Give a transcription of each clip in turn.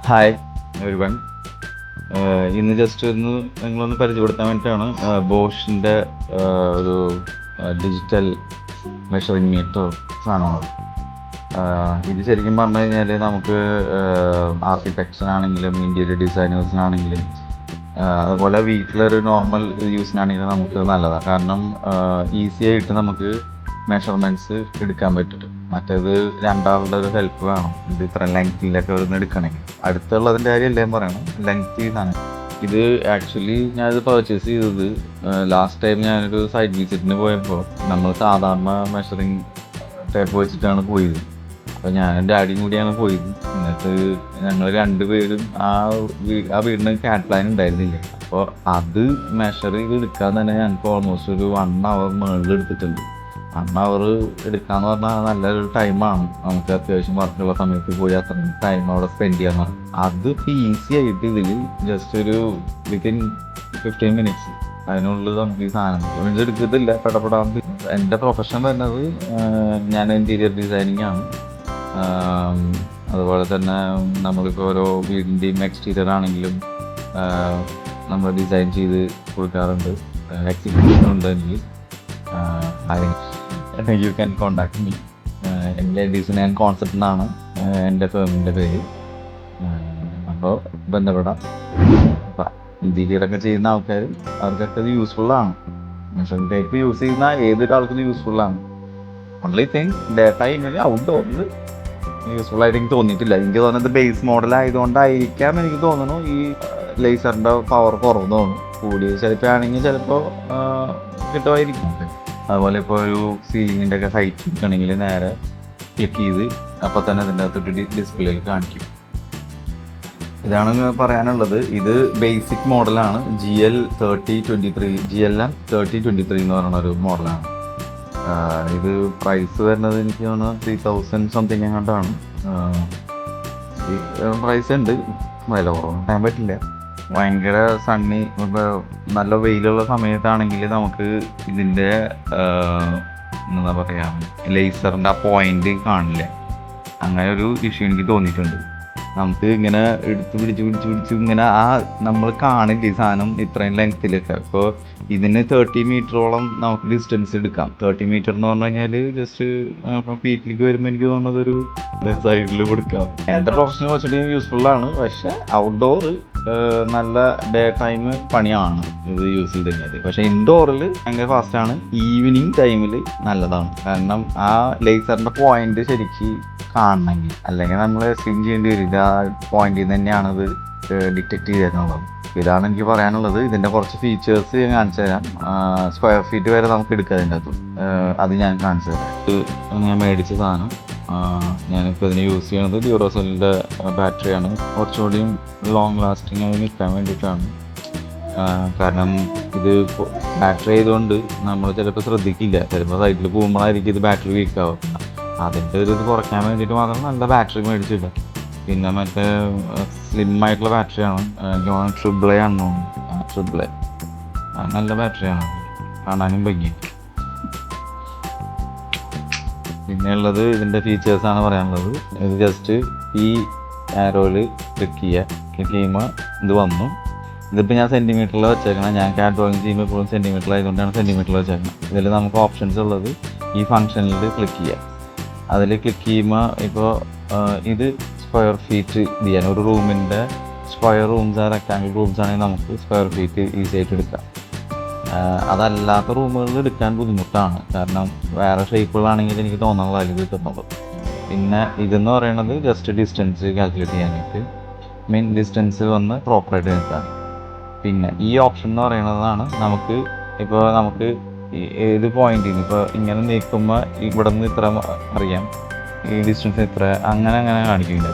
Hi everyone. ഇന്ന് just ഒന്ന് നിങ്ങളൊന്ന് പരിചയപ്പെടുത്താൻ വേണ്ടിയിട്ടാണ് ബോഷിൻ്റെ ഒരു ഡിജിറ്റൽ മെഷറിംഗ് മീറ്റർ സാധനങ്ങൾ. ഇത് ശരിക്കും പറഞ്ഞു കഴിഞ്ഞാൽ നമുക്ക് ആർക്കിടെക്ചറാണെങ്കിലും ഇൻറ്റീരിയർ ഡിസൈനേഴ്സിനാണെങ്കിലും അതുപോലെ വീട്ടിലൊരു നോർമൽ യൂസിനാണെങ്കിലും നമുക്ക് നല്ലതാണ്. കാരണം ഈസി ആയിട്ട് നമുക്ക് മെഷർമെൻറ്റ്സ് എടുക്കാൻ പറ്റും. മറ്റേത് രണ്ടാളുടെ ഒരു ഹെൽപ്പ് വേണം. ഇത് ഇത്ര ലെങ്ത്തിലൊക്കെ വരുന്ന എടുക്കണമെങ്കിൽ. അടുത്തുള്ളതിൻ്റെ കാര്യമല്ലേ പറയണം, ലെങ്ത്തിൽ നിന്നാണ്. ഇത് ആക്ച്വലി ഞാനിത് പർച്ചേസ് ചെയ്തത് ലാസ്റ്റ് ടൈം ഞാനൊരു സൈറ്റ് വിസിറ്റിന് പോയപ്പോൾ നമ്മൾ സാധാരണ മെഷറിങ് ടേപ്പ് വെച്ചിട്ടാണ് പോയത്. അപ്പോൾ ഞാനും ഡാഡിയും കൂടിയാണ് പോയത്. എന്നിട്ട് ഞങ്ങൾ രണ്ടുപേരും ആ വീടിന് കാറ്റ് പ്ലാൻ ഉണ്ടായിരുന്നില്ല. അപ്പോൾ അത് മെഷർ ചെയ്ത് എടുക്കാൻ തന്നെ ഞങ്ങൾക്ക് ഓൾമോസ്റ്റ് ഒരു 1 hour മുകളിൽ എടുത്തിട്ടുണ്ട്. 1 hour എടുക്കാന്ന് പറഞ്ഞാൽ നല്ലൊരു ടൈമാണ്. നമുക്ക് അത്യാവശ്യം വർക്കുള്ള സമയത്ത് പോയി അത്ര ടൈം അവിടെ സ്പെൻഡ് ചെയ്യാൻ. അത് ഈസി ആയിട്ട് ഇതിൽ ജസ്റ്റ് ഒരു വിത്തിൻ 15 minutes അതിനുള്ളിൽ നമുക്ക് ഈ സാധനം എടുക്കത്തില്ല. പെടപ്പെടാൻ എൻ്റെ പ്രൊഫഷൻ വരുന്നത് ഞാൻ ഇൻറ്റീരിയർ ഡിസൈനിങ് ആണ്. അതുപോലെ തന്നെ നമ്മളിപ്പോൾ ഓരോ വീടിൻ്റെയും എക്സ്റ്റീരിയർ ആണെങ്കിലും നമ്മൾ ഡിസൈൻ ചെയ്ത് കൊടുക്കാറുണ്ട്. എക്സിക്യൂഷൻ ഉണ്ട് എനിക്ക്. You can contact me. എൻ്റെ ഡിസൈൻ ആൻഡ് കോൺസെപ്റ്റ് എന്നാണ് എൻ്റെ ഫേമിൻ്റെ പേര്. അപ്പോൾ ബന്ധപ്പെടാം. അപ്പം ഇൻറ്റീരിയറൊക്കെ ചെയ്യുന്ന ആൾക്കാർ അവർക്കൊക്കെ ഇത് യൂസ്ഫുള്ളാണ്. മെഷറിംഗ് ടേപ്പ് യൂസ് ചെയ്യുന്ന ഏതൊരാൾക്കും യൂസ്ഫുള്ളാണ്. ഓൺലി തിങ് ഡേ ടൈമിൽ ഔട്ട്ഡോറിൽ യൂസ്ഫുള്ളായിട്ട് എനിക്ക് തോന്നിയിട്ടില്ല. എനിക്ക് തോന്നുന്നത് ബേസ് മോഡലായതുകൊണ്ടായിരിക്കാം എനിക്ക് തോന്നുന്നു ഈ ലേസറിൻ്റെ പവർ കുറവ് തോന്നുന്നു. കൂടി ചിലപ്പോൾ ആണെങ്കിൽ ചിലപ്പോൾ കിട്ടുമായിരിക്കും. അതുപോലെ ഇപ്പോൾ ഒരു സീലിങ്ങിൻ്റെ ഒക്കെ ഹൈറ്റ് കിട്ടണമെങ്കിൽ നേരെ ക്ലിക്ക് ചെയ്ത് അപ്പോൾ തന്നെ അതിൻ്റെ അകത്തൊരു ഡിസ്പ്ലേയിൽ കാണിക്കും. ഇതാണ് പറയാനുള്ളത്. ഇത് ബേസിക് മോഡലാണ്. GL3023 GLM 3023 എന്ന് പറയുന്ന ഒരു മോഡലാണ്. ഇത് പ്രൈസ് വരുന്നത് എനിക്ക് തോന്നുന്നു 3000 സംതിങ് എങ്ങാണ്ടാണ്. പ്രൈസ് ഉണ്ട്. വില കുറവാൻ പറ്റില്ല. ഭയങ്കര സണ്ണി നല്ല വെയിലുള്ള സമയത്താണെങ്കിൽ നമുക്ക് ഇതിൻ്റെ എന്താ പറയുക, ലേസറിൻ്റെ ആ പോയിൻ്റ് കാണില്ല. അങ്ങനെ ഒരു ഇഷ്യൂ എനിക്ക് തോന്നിയിട്ടുണ്ട്. നമുക്ക് ഇങ്ങനെ എടുത്ത് പിടിച്ച് ഇങ്ങനെ നമ്മൾ കാണില്ല ഈ സാധനം ഇത്രയും ലെങ്ത്തിലൊക്കെ. ഇപ്പോൾ ഇതിന് 30 മീറ്ററോളം നമുക്ക് ഡിസ്റ്റൻസ് എടുക്കാം. 30 മീറ്റർ എന്ന് പറഞ്ഞു കഴിഞ്ഞാൽ ജസ്റ്റ് വീട്ടിലേക്ക് വരുമ്പോൾ എനിക്ക് തോന്നുന്നത് ഒരു സൈഡിൽ കൊടുക്കാം. എൻ്റെ പ്രൊഫഷനെ വെച്ചിട്ട് യൂസ്ഫുള്ളാണ്. പക്ഷേ ഔട്ട്ഡോർ നല്ല ഡേ ടൈം പണിയാണ് ഇത് യൂസ് ചെയ്ത് കഴിഞ്ഞാൽ. പക്ഷേ ഇൻഡോറിൽ ഭയങ്കര ഫാസ്റ്റാണ്. ഈവനിങ് ടൈമിൽ നല്ലതാണ്. കാരണം ആ ലേസറിൻ്റെ പോയിന്റ് ശരിക്ക് കാണണമെങ്കിൽ, അല്ലെങ്കിൽ നമ്മൾ സ്വിം ചെയ്യേണ്ടി വരും. ഇത് ആ പോയിന്റിൽ നിന്ന് തന്നെയാണത് ഡിറ്റക്ട് ചെയ്തിരുന്നുള്ളത്. ഇതാണ് എനിക്ക് പറയാനുള്ളത്. ഇതിൻ്റെ കുറച്ച് ഫീച്ചേഴ്സ് ഞാൻ കാണിച്ചു തരാം. സ്ക്വയർ ഫീറ്റ് വരെ നമുക്ക് എടുക്കാം അതിൻ്റെ അകത്ത്. അത് ഞാൻ കാണിച്ചു തരാം. ഇത് ഞാൻ മേടിച്ച സാധനം. ഞാനിപ്പോൾ ഇതിന് യൂസ് ചെയ്യുന്നത് ഡ്യൂറോസെല്ലിൻ്റെ ബാറ്ററിയാണ്. കുറച്ചുകൂടിയും ലോങ് ലാസ്റ്റിംഗ് ആയി നിൽക്കാൻ വേണ്ടിയിട്ടാണ്. കാരണം ഇത് ബാറ്ററി ആയതുകൊണ്ട് നമ്മൾ ചിലപ്പോൾ ശ്രദ്ധിക്കില്ല. ചിലപ്പോൾ സൈഡിൽ പോകുമ്പോഴായിരിക്കും ഇത് ബാറ്ററി വീക്കാവും. അതിൻ്റെ ഒരു ഇത് കുറയ്ക്കാൻ വേണ്ടിയിട്ട് മാത്രം നല്ല ബാറ്ററി മേടിച്ചില്ല. പിന്നെ മറ്റേ സ്ലിമ്മായിട്ടുള്ള ബാറ്ററിയാണ്. ട്രിപ്പിളേ ആണെന്ന് തോന്നുന്നു. ട്രിപ്പിളേ നല്ല ബാറ്ററിയാണ്, കാണാനും ഭംഗി. പിന്നെ ഉള്ളത് ഇതിൻ്റെ ഫീച്ചേഴ്സാണ് പറയാനുള്ളത്. ഇത് ജസ്റ്റ് ഈ ആരോയിൽ ക്ലിക്ക് ചെയ്യുമ്പോൾ ഇത് വന്നു. ഇതിപ്പോൾ ഞാൻ സെൻറ്റിമീറ്ററിൽ വെച്ചേക്കണം. ഞാൻ ക്യാറ്റ് ഡ്രോയിങ് ചെയ്യുമ്പോൾ എപ്പോഴും സെൻറ്റിമീറ്ററിലായതുകൊണ്ടാണ് സെൻറ്റിമീറ്ററിൽ വെച്ചേക്കണം. ഇതിൽ നമുക്ക് ഓപ്ഷൻസ് ഉള്ളത് ഈ ഫംഗ്ഷനിൽ ക്ലിക്ക് ചെയ്യാം. അതിൽ ക്ലിക്ക് ചെയ്യുമ്പോൾ ഇപ്പോൾ ഇത് സ്ക്വയർ ഫീറ്റ് ചെയ്യാൻ, ഒരു റൂമിൻ്റെ സ്ക്വയർ റൂംസ് റെക്ടാങ്കിൾ റൂംസ് ആണെങ്കിൽ നമുക്ക് സ്ക്വയർ ഫീറ്റ് ഈസി ആയിട്ട് എടുക്കാം. അതല്ലാത്ത റൂമുകളിൽ എടുക്കാൻ ബുദ്ധിമുട്ടാണ്. കാരണം വേറെ ഷേപ്പുകളാണെങ്കിൽ എനിക്ക് തോന്നുന്നത് അതിൽ കിട്ടുന്നുള്ളൂ. പിന്നെ ഇതെന്ന് പറയുന്നത് ജസ്റ്റ് ഡിസ്റ്റൻസ് കാൽക്കുലേറ്റ് ചെയ്യാനായിട്ട് മെയിൻ ഡിസ്റ്റൻസ് വന്ന് പ്രോപ്പറായിട്ട് നിൽക്കാം. പിന്നെ ഈ ഓപ്ഷൻ എന്ന് പറയുന്നതാണ് നമുക്ക് ഏത് പോയിന്റിൽ നിന്ന് ഇപ്പോൾ ഇങ്ങനെ നീക്കുമ്പോൾ ഇവിടെ നിന്ന് ഇത്ര അറിയാം, ഈ ഡിസ്റ്റൻസ് ഇത്ര, അങ്ങനെ കാണിക്കില്ല.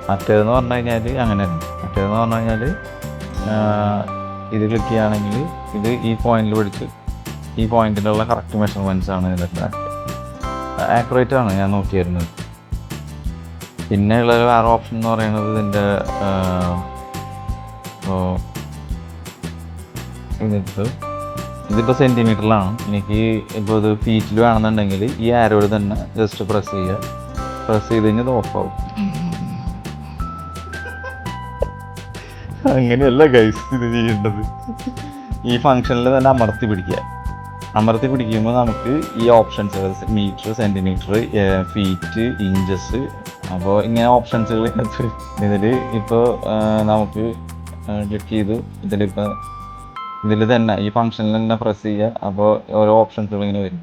മറ്റേതെന്ന് പറഞ്ഞു കഴിഞ്ഞാൽ അങ്ങനെയല്ല. മറ്റേതെന്ന് പറഞ്ഞു കഴിഞ്ഞാൽ ഇത് ക്ലിക്ക് ചെയ്യുകയാണെങ്കിൽ ഇത് ഈ പോയിന്റിൽ പിടിച്ച് ഈ പോയിന്റിലുള്ള കറക്റ്റ് മെഷർമെൻറ്റ്സ് ആണ് ഇതൊക്കെ. ആക്യുറേറ്റ് ആണ് ഞാൻ നോക്കിയിരുന്നത്. പിന്നെ ഉള്ള വേറെ ഓപ്ഷൻ എന്ന് പറയുന്നത് ഇതിൻ്റെ ഇതിപ്പോൾ സെൻറ്റിമീറ്ററിലാണ്. എനിക്ക് ഇപ്പോൾ ഇത് ഫീറ്റിൽ വേണമെന്നുണ്ടെങ്കിൽ ഈ ആരോട് തന്നെ ജസ്റ്റ് പ്രസ് ചെയ്ത് കഴിഞ്ഞാൽ ഇത് ഓഫ് ആവും. അങ്ങനെയല്ല ഗൈസ് ഇത് ചെയ്യേണ്ടത്. ഈ ഫംഗ്ഷനിൽ തന്നെ അമർത്തി പിടിക്കുമ്പോൾ നമുക്ക് ഈ options metre, centimetre, feet, inches, അപ്പോൾ ഇങ്ങനെ ഓപ്ഷൻസുകൾ ഇതിൽ ഇപ്പോൾ നമുക്ക് ക്ലിക്ക് ചെയ്തു. ഇതിൽ തന്നെ ഈ ഫംഗ്ഷനിൽ തന്നെ പ്രസ് ചെയ്യുക. അപ്പോൾ ഓരോ ഓപ്ഷൻസുകൾ ഇങ്ങനെ വരും.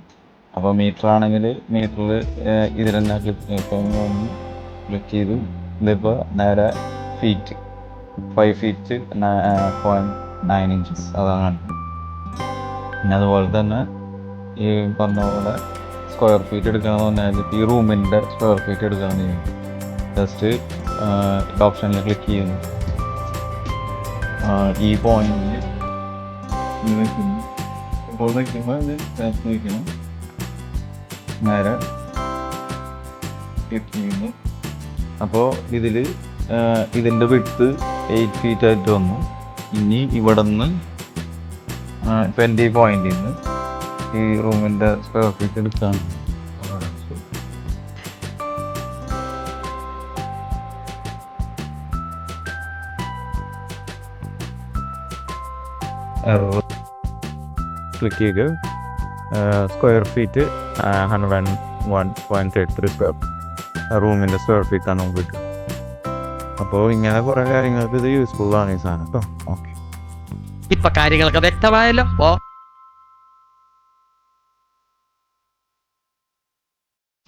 അപ്പോൾ മീറ്റർ ആണെങ്കിൽ മീറ്ററിൽ ഇതിൽ തന്നെ ക്ലിക്ക് ചെയ്തു. ഇതിപ്പോൾ നേരെ ഫീറ്റ് 5 feet 0.9 inches അതാണ്. പിന്നെ അതുപോലെ തന്നെ ഈ പറഞ്ഞ പോലെ സ്ക്വയർ ഫീറ്റ് എടുക്കണമെന്ന് പറഞ്ഞാൽ ഈ റൂമിൻ്റെ സ്ക്വയർ ഫീറ്റ് എടുക്കണമെന്ന് ചെയ്യും. ജസ്റ്റ് ഓപ്ഷനിൽ ക്ലിക്ക് ചെയ്യുന്നു. ഈ പോയിന്റിൽ ഇപ്പോൾ നിൽക്കുമ്പോൾ വയ്ക്കണം. നേരെ ക്ലിക്ക് ചെയ്യുന്നു. അപ്പോൾ ഇതിൻ്റെ വിഡ്ത്ത് 8 feet ആയിട്ട് വന്നു. ഇനി ഇവിടെ നിന്ന് ഇപ്പം എൻ്റെ ഈ പോയിന്റിൽ നിന്ന് ഈ റൂമിൻ്റെ സ്ക്വയർ ഫീറ്റ് എടുക്കാൻ ക്ലിക്ക് ചെയ്ത് സ്ക്വയർ ഫീറ്റ് 101.83 സ്ക്വയർ റൂമിൻ്റെ സ്ക്വയർ ഫീറ്റാണ് നമുക്ക് കിട്ടുക. അപ്പോൾ ഇങ്ങനെ കുറേ കാര്യങ്ങൾക്ക് ഇത് യൂസ്ഫുൾ ആണ് ഈ സാധനം കേട്ടോ. ഓക്കെ, ഇപ്പൊ കാര്യങ്ങളൊക്കെ വ്യക്തമായല്ലോ.